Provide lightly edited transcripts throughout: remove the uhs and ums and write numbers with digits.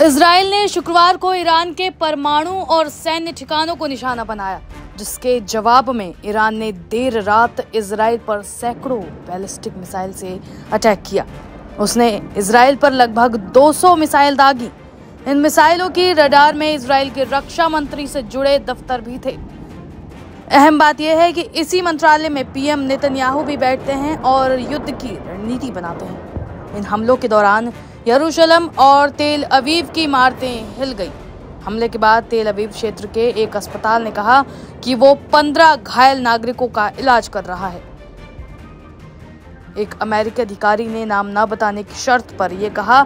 Israel ने शुक्रवार को ईरान के परमाणु और सैन्य ठिकानों को निशाना बनाया, जिसके जवाब में ईरान ने देर रात इजराइल पर सैकड़ों बैलिस्टिक मिसाइल से अटैक किया। उसने इजराइल पर लगभग 200 मिसाइल दागी। इन मिसाइलों की रडार में इजराइल के रक्षा मंत्री से जुड़े दफ्तर भी थे। अहम बात यह है कि इसी मंत्रालय में पीएम नेतन्याहू भी बैठते हैं और युद्ध की रणनीति बनाते हैं। इन हमलों के दौरान यरूशलेम और तेल अवीव की इमारतें हिल गई। हमले के बाद तेल अवीव क्षेत्र के एक अस्पताल ने कहा कि वो 15 घायल नागरिकों का इलाज कर रहा है। एक अमेरिकी अधिकारी ने नाम न बताने की शर्त पर यह कहा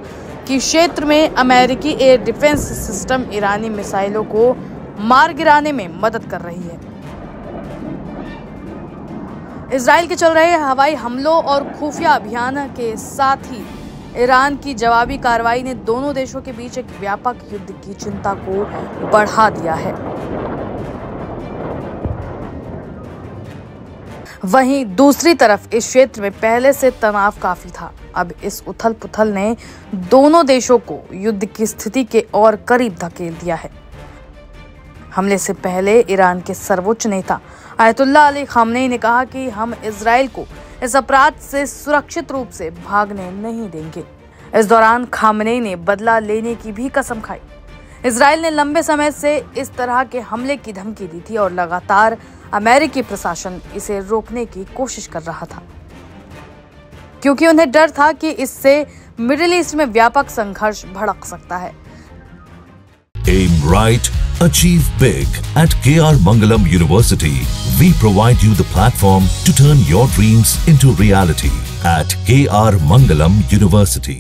कि क्षेत्र में अमेरिकी एयर डिफेंस सिस्टम ईरानी मिसाइलों को मार गिराने में मदद कर रही है। इजराइल के चल रहे हवाई हमलों और खुफिया अभियान के साथ ही ईरान की जवाबी कार्रवाई ने दोनों देशों के बीच एक व्यापक युद्ध की चिंता को बढ़ा दिया है। वहीं दूसरी तरफ इस क्षेत्र में पहले से तनाव काफी था। अब इस उथल-पुथल ने दोनों देशों को युद्ध की स्थिति के और करीब धकेल दिया है। हमले से पहले ईरान के सर्वोच्च नेता आयतुल्लाह अली खामनेई ने कहा कि हम इजराइल को इस अपराध से सुरक्षित रूप से भागने नहीं देंगे। इस दौरान खामनेई ने बदला लेने की भी कसम खाई। इजराइल ने लंबे समय से इस तरह के हमले की धमकी दी थी और लगातार अमेरिकी प्रशासन इसे रोकने की कोशिश कर रहा था, क्योंकि उन्हें डर था कि इससे मिडिल ईस्ट में व्यापक संघर्ष भड़क सकता है। Aim right, achieve big. At KR Mangalam University, we provide you the platform to turn your dreams into reality. At KR Mangalam University.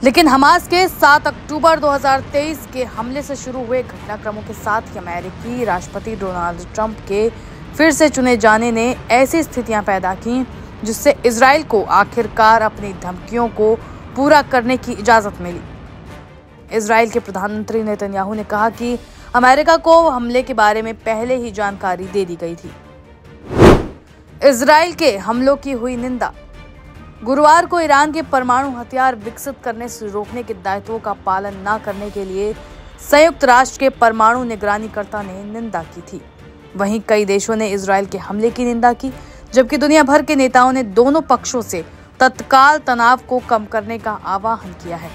लेकिन हमास के 7 अक्टूबर 2023 के हमले से शुरू हुए घटनाक्रमों के साथ ही अमेरिकी राष्ट्रपति डोनाल्ड ट्रंप के फिर से चुने जाने ने ऐसी स्थितियां पैदा की जिससे इजराइल को आखिरकार अपनी धमकियों को पूरा करने की इजाजत मिली। इजराइल के प्रधानमंत्री नेतन्याहू ने कहा कि अमेरिका को हमले के बारे में पहले ही जानकारी दे दी गई थी। इजराइल के हमलों की हुई निंदा। गुरुवार को ईरान के परमाणु हथियार विकसित करने से रोकने के दायित्वों का पालन न करने के लिए संयुक्त राष्ट्र के परमाणु निगरानीकर्ता ने निंदा की थी। वहीं कई देशों ने इजराइल के हमले की निंदा की, जबकि दुनिया भर के नेताओं ने दोनों पक्षों से तत्काल तनाव को कम करने का आह्वान किया है।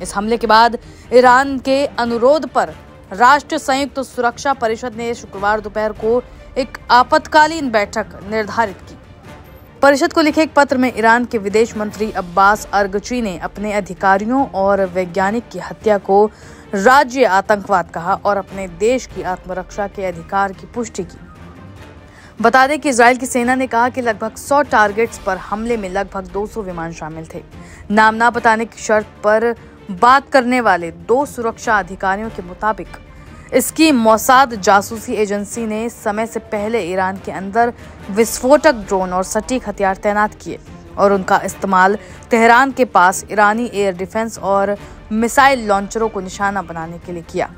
इस हमले के बाद ईरान के अनुरोध पर राष्ट्र संयुक्त सुरक्षा परिषद ने शुक्रवार दोपहर को एक आपातकालीन बैठक निर्धारित की। परिषद को लिखे एक पत्र में ईरान के विदेश मंत्री अब्बास अरगची ने अपने अधिकारियों और वैज्ञानिक की हत्या को राज्य आतंकवाद कहा और अपने देश की आत्मरक्षा के अधिकार की पुष्टि की। बता दें कि इजराइल की सेना ने कहा कि लगभग 100 टारगेट्स पर हमले में लगभग 200 विमान शामिल थे। नाम ना बताने की शर्त पर बात करने वाले 2 सुरक्षा अधिकारियों के मुताबिक इसकी मोसाद जासूसी एजेंसी ने समय से पहले ईरान के अंदर विस्फोटक ड्रोन और सटीक हथियार तैनात किए और उनका इस्तेमाल तेहरान के पास ईरानी एयर डिफेंस और मिसाइल लॉन्चरों को निशाना बनाने के लिए किया।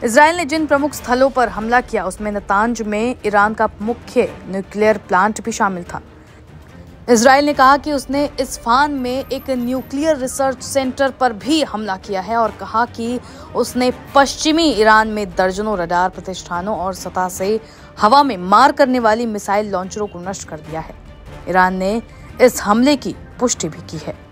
इजराइल ने जिन प्रमुख स्थलों पर हमला किया उसमें नतांज में ईरान का मुख्य न्यूक्लियर प्लांट भी शामिल था। इजराइल ने कहा कि उसने इस्फहान में एक न्यूक्लियर रिसर्च सेंटर पर भी हमला किया है और कहा कि उसने पश्चिमी ईरान में दर्जनों रडार प्रतिष्ठानों और सतह से हवा में मार करने वाली मिसाइल लॉन्चरों को नष्ट कर दिया है। ईरान ने इस हमले की पुष्टि भी की है।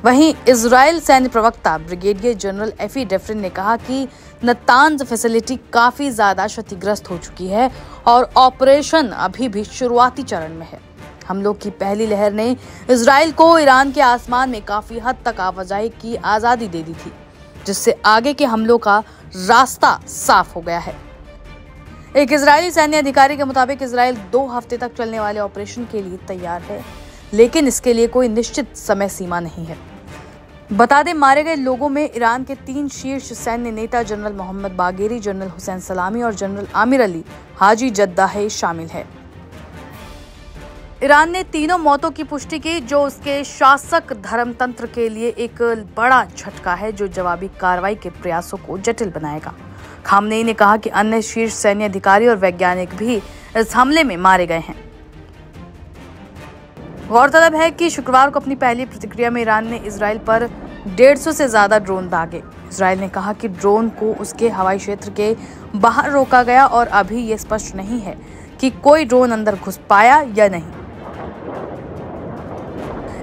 वहीं इजराइल सैन्य प्रवक्ता ब्रिगेडियर जनरल एफी डेफ्रिन ने कहा कि नतांज फैसिलिटी काफी ज्यादा क्षतिग्रस्त हो चुकी है और ऑपरेशन अभी भी शुरुआती चरण में है। हमलों की पहली लहर ने इजराइल को ईरान के आसमान में काफी हद तक आवाजाही की आजादी दे दी थी, जिससे आगे के हमलों का रास्ता साफ हो गया है। एक इजरायली सैन्य अधिकारी के मुताबिक इजराइल 2 हफ्ते तक चलने वाले ऑपरेशन के लिए तैयार है, लेकिन इसके लिए कोई निश्चित समय सीमा नहीं है। बता दें, मारे गए लोगों में ईरान के 3 शीर्ष सैन्य नेता general Mohammad Bagheri, general Hossein Salami और general Amir Ali Hajizadeh शामिल है। ईरान ने तीनों मौतों की पुष्टि की, जो उसके शासक धर्मतंत्र के लिए एक बड़ा झटका है जो जवाबी कार्रवाई के प्रयासों को जटिल बनाएगा। खामनेई ने कहा कि अन्य शीर्ष सैन्य अधिकारी और वैज्ञानिक भी इस हमले में मारे गए हैं। गौरतलब है कि शुक्रवार को अपनी पहली प्रतिक्रिया में ईरान ने इजराइल पर 150 से ज्यादा ड्रोन दागे। इजराइल ने कहा कि ड्रोन को उसके हवाई क्षेत्र के बाहर रोका गया और अभी ये स्पष्ट नहीं है कि कोई ड्रोन अंदर घुस पाया या नहीं।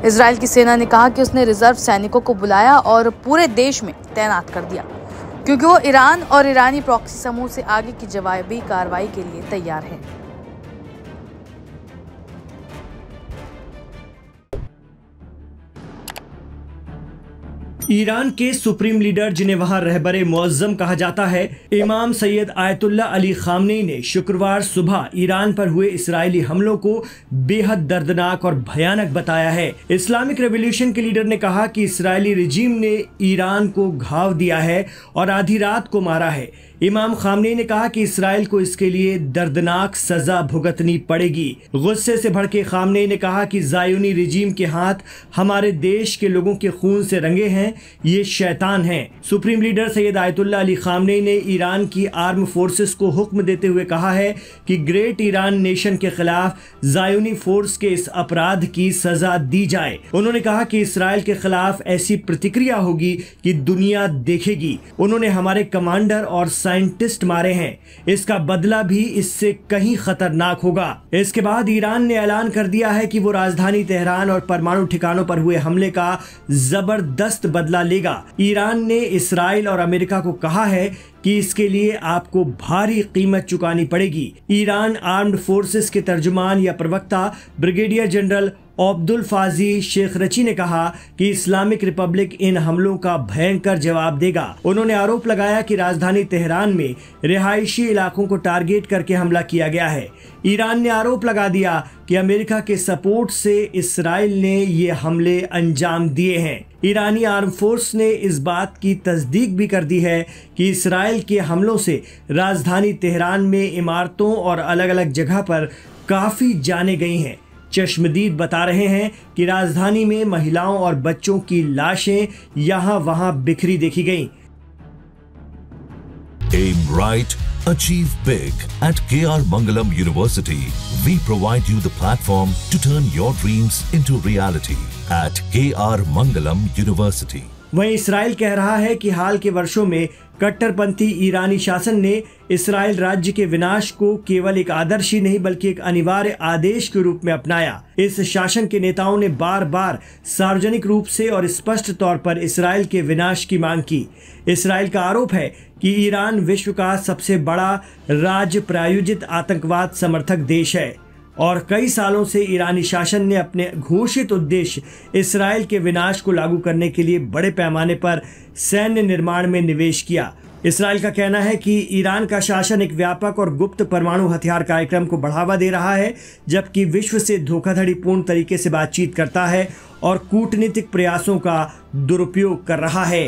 इजराइल की सेना ने कहा कि उसने रिजर्व सैनिकों को बुलाया और पूरे देश में तैनात कर दिया, क्योंकि वो ईरान और ईरानी प्रॉक्सी समूह से आगे की जवाबी कार्रवाई के लिए तैयार है। ईरान के सुप्रीम लीडर, जिन्हें वहां रहबरे मुअज्जम कहा जाता है, इमाम सैयद आयतुल्लाह अली खामनेई ने शुक्रवार सुबह ईरान पर हुए इस्राएली हमलों को बेहद दर्दनाक और भयानक बताया है। इस्लामिक रेवोल्यूशन के लीडर ने कहा कि इस्राएली रिजीम ने ईरान को घाव दिया है और आधी रात को मारा है। इमाम खामनेई ने कहा कि इस्राएल को इसके लिए दर्दनाक सजा भुगतनी पड़ेगी। गुस्से से भड़के खामनेई ने कहा कि ज़ायोनी रिजीम के हाथ हमारे देश के लोगों के खून से रंगे हैं, ये शैतान हैं। Supreme leader Syed Ayatollah Ali Khamenei ने ईरान की आर्म फोर्सेस को हुक्म देते हुए कहा है कि ग्रेट ईरान नेशन के खिलाफ ज़ायोनी फोर्स के इस अपराध की सजा दी जाए। उन्होंने कहा कि इस्राएल के खिलाफ ऐसी प्रतिक्रिया होगी कि दुनिया देखेगी। उन्होंने हमारे कमांडर और साइंटिस्ट मारे हैं, इसका बदला भी इससे कहीं खतरनाक होगा। इसके बाद ईरान ने ऐलान कर दिया है कि वो राजधानी तेहरान और परमाणु ठिकानों पर हुए हमले का जबरदस्त बदला लेगा। ईरान ने इस्राएल और अमेरिका को कहा है कि इसके लिए आपको भारी कीमत चुकानी पड़ेगी। ईरान आर्म्ड फोर्सेस के तर्जुमान या प्रवक्ता ब्रिगेडियर जनरल अब्दुल फाजी शेखरची ने कहा कि इस्लामिक रिपब्लिक इन हमलों का भयंकर जवाब देगा। उन्होंने आरोप लगाया कि राजधानी तेहरान में रिहायशी इलाकों को टारगेट करके हमला किया गया है। ईरान ने आरोप लगा दिया कि अमेरिका के सपोर्ट से इस्राएल ने ये हमले अंजाम दिए हैं। ईरानी आर्म फोर्स ने इस बात की तस्दीक भी कर दी है कि इस्राएल के हमलों से राजधानी तेहरान में इमारतों और अलग अलग जगह पर काफी जानें गई हैं। चश्मदीद बता रहे हैं कि राजधानी में महिलाओं और बच्चों की लाशें यहां वहां बिखरी देखी गईं। Aim right, achieve big. At KR Mangalam University, we provide you the platform to turn your dreams into reality. At KR Mangalam University. वहीं इस्राएल कह रहा है कि हाल के वर्षों में कट्टरपंथी ईरानी शासन ने इस्राएल राज्य के विनाश को केवल एक आदर्श ही नहीं बल्कि एक अनिवार्य आदेश के रूप में अपनाया। इस शासन के नेताओं ने बार बार सार्वजनिक रूप से और स्पष्ट तौर पर इस्राएल के विनाश की मांग की। इस्राएल का आरोप है कि ईरान विश्व का सबसे बड़ा राज्य प्रायोजित आतंकवाद समर्थक देश है और कई सालों से ईरानी शासन ने अपने घोषित उद्देश्य इस्राएल के विनाश को लागू करने के लिए बड़े पैमाने पर सैन्य निर्माण में निवेश किया। इस्राएल का कहना है कि ईरान का शासन एक व्यापक और गुप्त परमाणु हथियार कार्यक्रम को बढ़ावा दे रहा है, जबकि विश्व से धोखाधड़ीपूर्ण तरीके से बातचीत करता है और कूटनीतिक प्रयासों का दुरुपयोग कर रहा है।